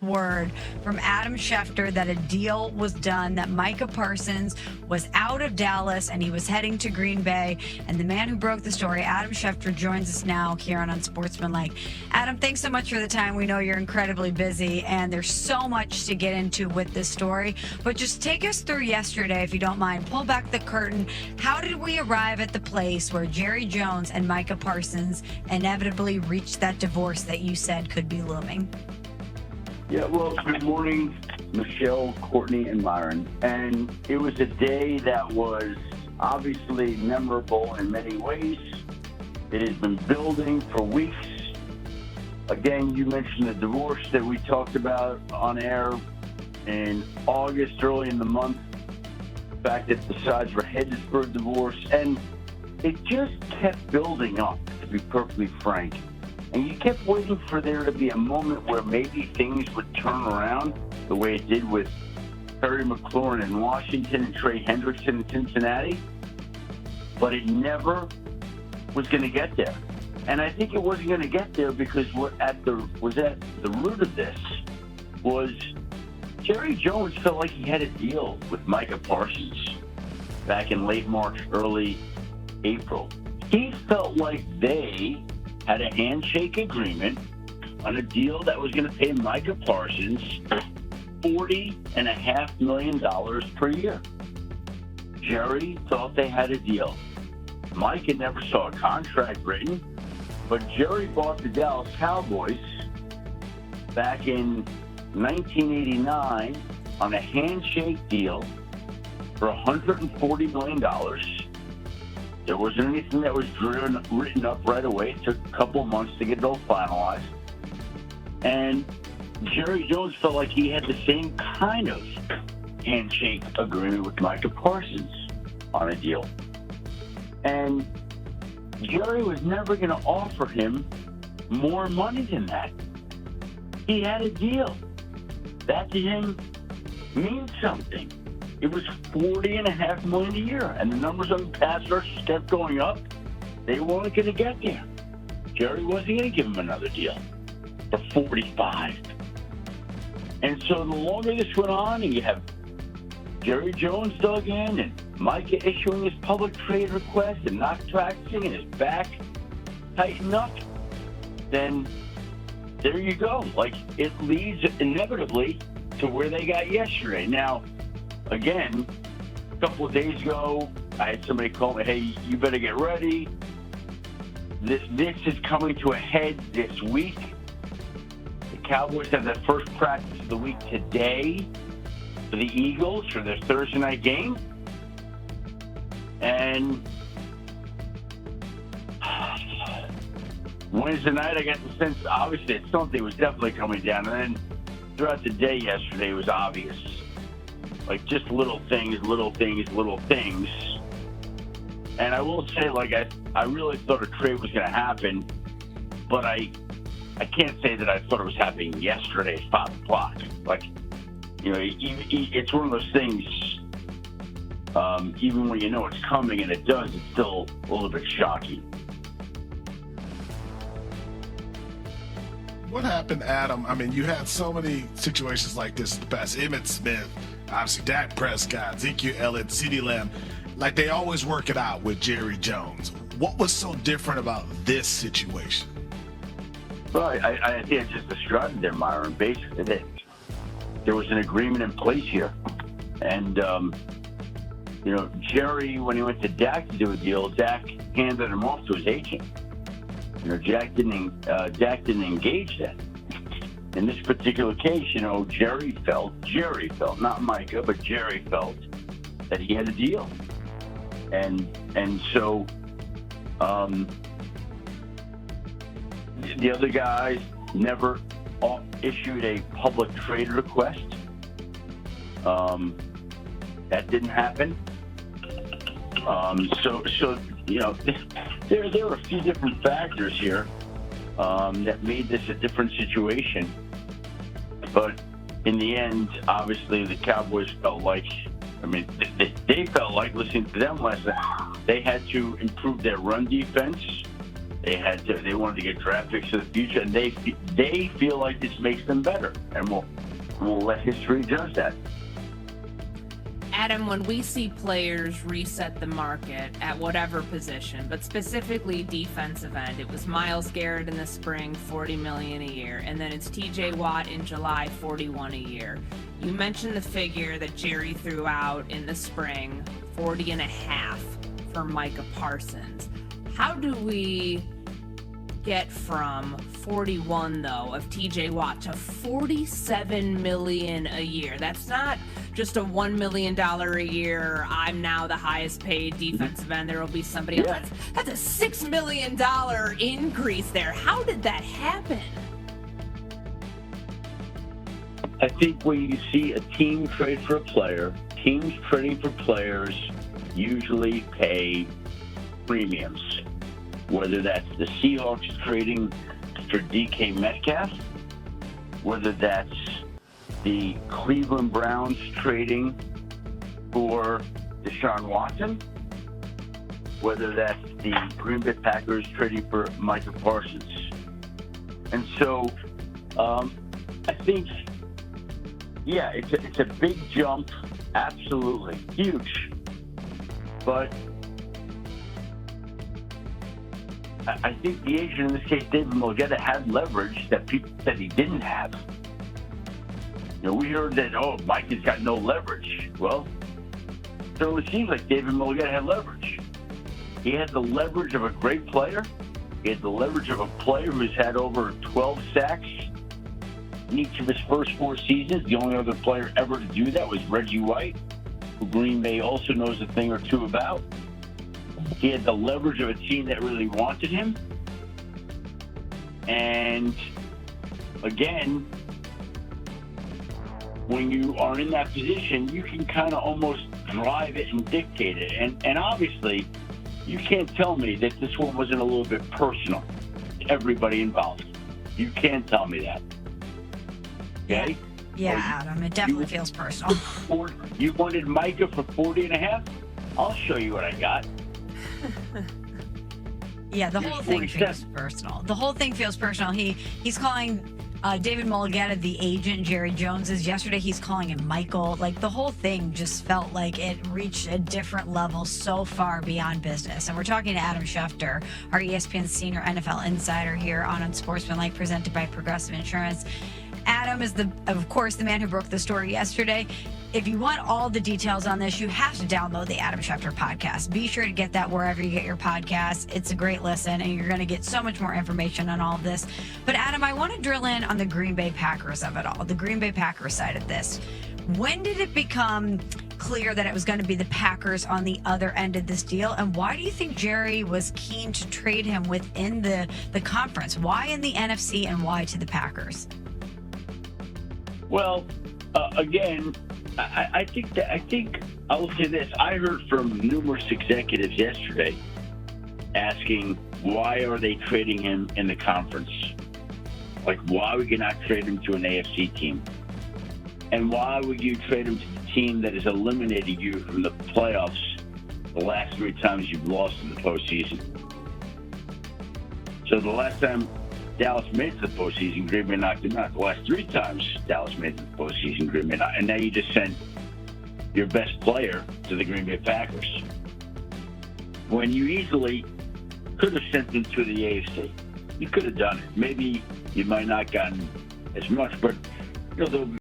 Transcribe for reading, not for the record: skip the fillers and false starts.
word from Adam Schefter that a deal was done, that Micah Parsons was out of Dallas and he was heading to Green Bay. And the man who broke the story, Adam Schefter, joins us now here on Unsportsmanlike. Adam, thanks so much for the time. We know you're incredibly busy and there's so much to get into with this story, but just take us through yesterday, if you don't mind. Pull back the curtain. How did we arrive at the place where Jerry Jones and Micah Parsons inevitably reached that divorce that you said could be looming? Yeah, well, good morning, Michelle, Courtney, and Myron. And it was a day that was obviously memorable in many ways. It has been building for weeks. Again, you mentioned the divorce that we talked about on air in August, early in the month. The fact that the sides were headed for a divorce. And it just kept building up, to be perfectly frank. And you kept waiting for there to be a moment where maybe things would turn around the way it did with Terry McLaurin in Washington and Trey Hendrickson in Cincinnati. But it never was going to get there. And I think it wasn't going to get there because what at the root of this was Jerry Jones felt like he had a deal with Micah Parsons back in late March, early April. He felt like they had a handshake agreement on a deal that was going to pay Micah Parsons $40.5 million per year. Jerry thought they had a deal. Micah never saw a contract written, but Jerry bought the Dallas Cowboys back in 1989 on a handshake deal for $140 million. There wasn't anything that was written up right away. It took a couple of months to get it all finalized. And Jerry Jones felt like he had the same kind of handshake agreement with Micah Parsons on a deal. And Jerry was never going to offer him more money than that. He had a deal. That to him means something. It was $40.5 million a year, and the numbers on the pass rush kept going up. They weren't going to get there. Jerry wasn't going to give him another deal for $45. And so the longer this went on, and you have Jerry Jones dug in, and Micah issuing his public trade request, and not practicing, and his back tightened up, then there you go. Like, it leads inevitably to where they got yesterday. Now, again, a couple of days ago, I had somebody call me, hey, you better get ready. This is coming to a head this week. The Cowboys have their first practice of the week today for the Eagles for their Thursday night game. And Wednesday night, I got the sense, obviously, that something was definitely coming down. And then throughout the day yesterday, it was obvious. Like, just little things. And I will say, like, I really thought a trade was going to happen, but I can't say that I thought it was happening yesterday at 5 o'clock. Like, you know, it's one of those things, even when you know it's coming and it does, it's still a little bit shocking. What happened, Adam? I mean, you had so many situations like this in the past. Emmitt Smith, obviously Dak Prescott, Ezekiel Elliott, CeeDee Lamb. Like, they always work it out with Jerry Jones. What was so different about this situation? Well, I think I just described it there, Myron. Basically, that there was an agreement in place here. And, you know, Jerry, when he went to Dak to do a deal, Dak handed him off to his agent. You know, Dak didn't engage that. In this particular case, you know, Jerry felt, not Micah, but Jerry felt that he had a deal. And so the other guys never issued a public trade request. That didn't happen. So you know, there are a few different factors here that made this a different situation. But in the end, obviously, the Cowboys felt like, I mean, they felt like, listening to them last night, they had to improve their run defense. They wanted to get draft picks for the future, and they feel like this makes them better, and we'll let history judge that. Adam, when we see players reset the market at whatever position, but specifically defensive end, it was Myles Garrett in the spring, $40 million a year, and then it's TJ Watt in July, $41 a year. You mentioned the figure that Jerry threw out in the spring, 40.5 for Micah Parsons. How do we get from 41 though of TJ Watt to $47 million a year? That's not just a $1 million a year. I'm now the highest paid defensive end. There will be somebody else. That's a $6 million increase there. How did that happen? I think when you see a team trade for a player, teams trading for players usually pay premiums. Whether that's the Seahawks trading for DK Metcalf, whether that's the Cleveland Browns trading for Deshaun Watson, whether that's the Green Bay Packers trading for Micah Parsons. And so I think, yeah, it's a big jump, absolutely, huge. But I think the agent, in this case, David Mulgeta, had leverage that people said he didn't have. You know, we heard that, Mike has got no leverage. Well, it certainly seems like David Mulgeta had leverage. He had the leverage of a great player. He had the leverage of a player who's had over 12 sacks in each of his first 4 seasons. The only other player ever to do that was Reggie White, who Green Bay also knows a thing or two about. He had the leverage of a team that really wanted him. And again, when you are in that position, you can kind of almost drive it and dictate it. And obviously, you can't tell me that this one wasn't a little bit personal to everybody involved. You can't tell me that. Okay? Yeah, Adam, it definitely feels personal. You wanted Micah for 40.5? I'll show you what I got. Yeah, the whole thing feels personal. The whole thing feels personal. He's calling David Mulgeta the agent. Jerry Jones is. Yesterday he's calling him Michael. Like, the whole thing just felt like it reached a different level so far beyond business. And we're talking to Adam Schefter, our ESPN senior NFL insider here on Unsportsmanlike, presented by Progressive Insurance. Adam is, of course, the man who broke the story yesterday. If you want all the details on this, you have to download the Adam Schefter podcast. Be sure to get that wherever you get your podcasts. It's a great listen, and you're going to get so much more information on all of this. But Adam, I want to drill in on the Green Bay Packers of it all, the Green Bay Packers side of this. When did it become clear that it was going to be the Packers on the other end of this deal? And why do you think Jerry was keen to trade him within the conference? Why in the NFC and why to the Packers? Well, again, I think I will say this. I heard from numerous executives yesterday asking, why are they trading him in the conference? Like, why would you not trade him to an AFC team? And why would you trade him to the team that has eliminated you from the playoffs the last 3 times you've lost in the postseason? So the last time Dallas made it to the postseason, Green Bay knocked him out. The last 3 times Dallas made it to the postseason, Green Bay knocked. And now you just sent your best player to the Green Bay Packers, when you easily could have sent him to the AFC. You could have done it. Maybe you might not gotten as much, but you know,